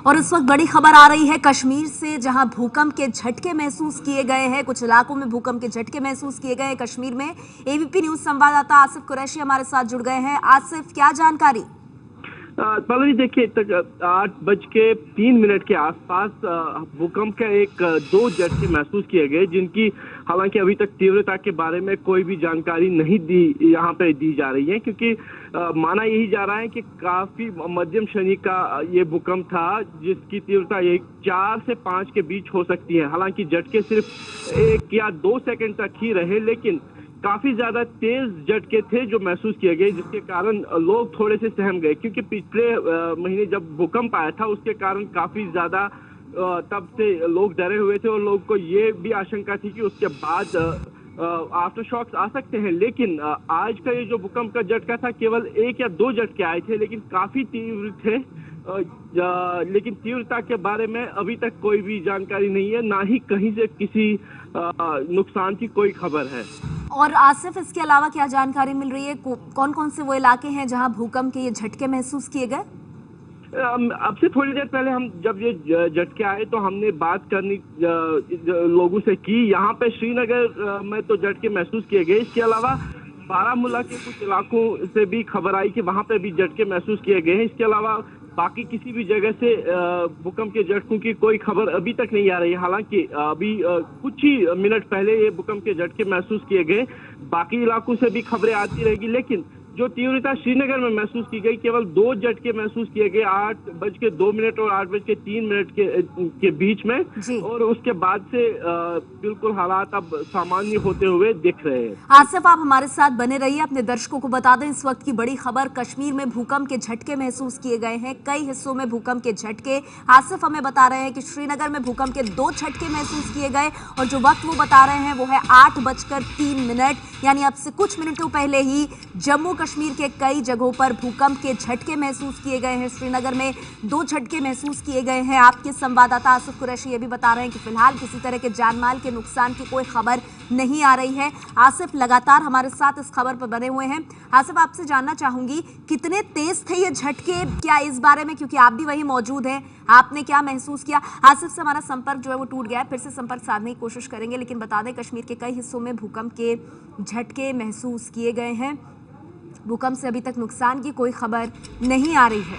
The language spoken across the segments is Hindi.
और इस वक्त बड़ी खबर आ रही है कश्मीर से, जहां भूकंप के झटके महसूस किए गए हैं। कुछ इलाकों में भूकंप के झटके महसूस किए गए हैं कश्मीर में। एबीपी न्यूज संवाददाता आसिफ कुरैशी हमारे साथ जुड़ गए हैं। आसिफ, क्या जानकारी? पल्लवी, देखिए, 8:03 के आसपास भूकंप के दो झटके महसूस किए गए, जिनकी हालांकि अभी तक तीव्रता के बारे में कोई भी जानकारी नहीं यहाँ पे दी जा रही है, क्योंकि माना यही जा रहा है कि काफी मध्यम श्रेणी का ये भूकंप था, जिसकी तीव्रता 4 से 5 के बीच हो सकती है। हालांकि झटके सिर्फ 1 या 2 सेकंड तक ही रहे, लेकिन काफी ज्यादा तेज झटके थे जो महसूस किए गए, जिसके कारण लोग थोड़े से सहम गए, क्योंकि पिछले महीने जब भूकंप आया था उसके कारण काफी ज्यादा तब से लोग डरे हुए थे और लोगों को ये भी आशंका थी कि उसके बाद आफ्टर शॉक्स आ सकते हैं। लेकिन आज का ये जो भूकंप का झटका था, केवल 1 या 2 झटके आए थे, लेकिन काफी तीव्र थे। लेकिन तीव्रता के बारे में अभी तक कोई भी जानकारी नहीं है, ना ही कहीं से किसी नुकसान की कोई खबर है। और आसिफ, इसके अलावा क्या जानकारी मिल रही है? कौन कौन से वो इलाके हैं जहां भूकंप के ये झटके महसूस किए गए? अब से थोड़ी देर पहले हम जब ये झटके आए तो हमने बात करनी लोगों से की। यहाँ पे श्रीनगर में तो झटके महसूस किए गए। इसके अलावा बारामूला के कुछ इलाकों से भी खबर आई कि वहां पे भी झटके महसूस किए गए हैं। इसके अलावा बाकी किसी भी जगह से भूकंप के झटकों की कोई खबर अभी तक नहीं आ रही है। हालांकि अभी कुछ ही मिनट पहले ये भूकंप के झटके महसूस किए गए। बाकी इलाकों से भी खबरें आती रहेगी, लेकिन जो तीव्रता श्रीनगर में महसूस की गई, केवल 2 झटके महसूस किए गए, 8:02 और 8:03 के बीच में, और उसके बाद से बिल्कुल हालात अब सामान्य होते हुए दिख रहे हैं। आसिफ, आप हमारे साथ बने रहिए। अपने दर्शकों को बता दें इस वक्त की बड़ी खबर, कश्मीर में भूकंप के झटके महसूस किए गए हैं। कई हिस्सों में भूकंप के झटके। आसिफ हमें बता रहे हैं कि श्रीनगर में भूकंप के 2 झटके महसूस किए गए, और जो वक्त वो बता रहे हैं वो है 8:03, यानी अब से कुछ मिनटों पहले ही जम्मू कश्मीर के कई जगहों पर भूकंप के झटके महसूस किए गए हैं। श्रीनगर में 2 झटके महसूस किए गए हैं। आपके संवाददाता आसिफ कुरैशी ये भी बता रहे हैं कि फिलहाल किसी तरह के जानमाल के नुकसान की कोई खबर नहीं आ रही है। आसिफ लगातार हमारे साथ इस खबर पर बने हुए हैं। आसिफ, आपसे जानना चाहूंगी, कितने तेज थे ये झटके, क्या इस बारे में, क्योंकि आप भी वहीं मौजूद हैं, आपने क्या महसूस किया? आसिफ से हमारा संपर्क जो है वो टूट गया है, फिर से संपर्क साधने की कोशिश करेंगे, लेकिन बता दें कश्मीर के कई हिस्सों में भूकंप के झटके महसूस किए गए हैं। भूकंप से अभी तक नुकसान की कोई खबर नहीं आ रही है।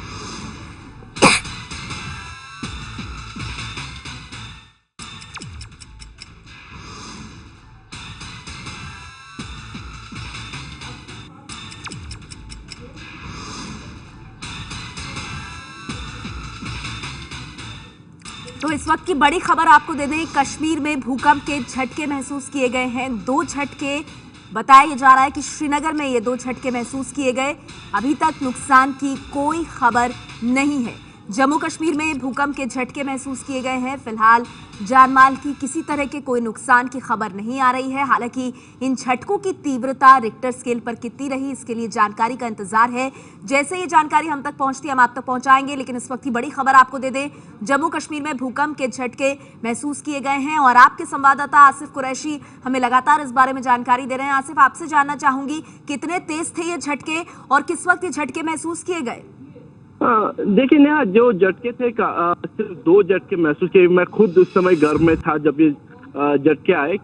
तो इस वक्त की बड़ी खबर आपको दे दें, कश्मीर में भूकंप के झटके महसूस किए गए हैं। 2 झटके बताया जा रहा है कि श्रीनगर में ये 2 झटके महसूस किए गए। अभी तक नुकसान की कोई खबर नहीं है। जम्मू कश्मीर में भूकंप के झटके महसूस किए गए हैं। फिलहाल जानमाल की किसी तरह के कोई नुकसान की खबर नहीं आ रही है। हालांकि इन झटकों की तीव्रता रिक्टर स्केल पर कितनी रही, इसके लिए जानकारी का इंतजार है। जैसे ये जानकारी हम तक पहुंचती है हम आप तक पहुंचाएंगे, लेकिन इस वक्त की बड़ी खबर आपको दे दें, जम्मू कश्मीर में भूकंप के झटके महसूस किए गए हैं और आपके संवाददाता आसिफ कुरैशी हमें लगातार इस बारे में जानकारी दे रहे हैं। आसिफ, आपसे जानना चाहूंगी, कितने तेज थे ये झटके और किस वक्त ये झटके महसूस किए गए? देखिए नेहा, जो झटके थे सिर्फ 2 झटके महसूस किए। मैं खुद उस समय घर में था जब ये झटके आए।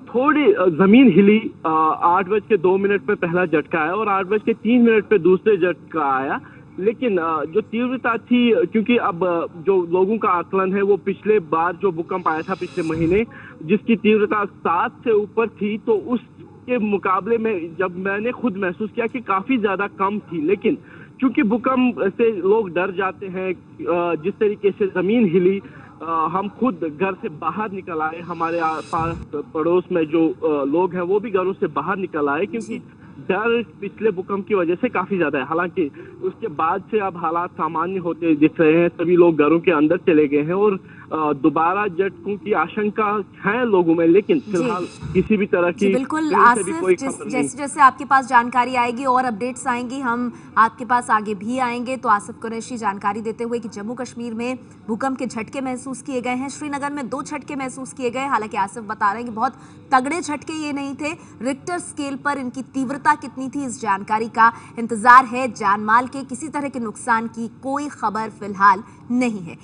थोड़ी जमीन हिली। 8:02 पे पहला झटका आया और 8:03 पे दूसरे झटका आया। लेकिन जो तीव्रता थी, क्योंकि अब जो लोगों का आकलन है वो पिछले बार जो भूकंप आया था पिछले महीने, जिसकी तीव्रता 7 से ऊपर थी, तो उसके मुकाबले में जब मैंने खुद महसूस किया कि काफी ज्यादा कम थी। लेकिन क्योंकि भूकंप से लोग डर जाते हैं, जिस तरीके से जमीन हिली, हम खुद घर से बाहर निकल आए। हमारे पास पड़ोस में जो लोग हैं वो भी घरों से बाहर निकल आए, क्योंकि डर पिछले भूकंप की वजह से काफी ज्यादा है। हालांकि उसके बाद से अब हालात सामान्य होते दिख रहे हैं। सभी लोग घरों के अंदर चले गए हैं और दोबारा झटकों की आशंका है लोगों में, लेकिन फिलहाल किसी भी तरह जी की बिल्कुल कहीं से भी आसिफ, कोई खबर नहीं। जैसे जैसे आपके पास जानकारी आएगी और अपडेट्स आएंगी हम आपके पास आगे भी आएंगे। तो आसिफ कुरैशी जानकारी देते हुए कि जम्मू कश्मीर में भूकंप के झटके महसूस किए गए हैं, श्रीनगर में 2 झटके महसूस किए गए। हालांकि आसिफ बता रहे हैं कि बहुत तगड़े झटके ये नहीं थे, रिक्टर स्केल पर इनकी तीव्रता कितनी थी इस जानकारी का इंतजार है। जानमाल के किसी तरह के नुकसान की कोई खबर फिलहाल नहीं है।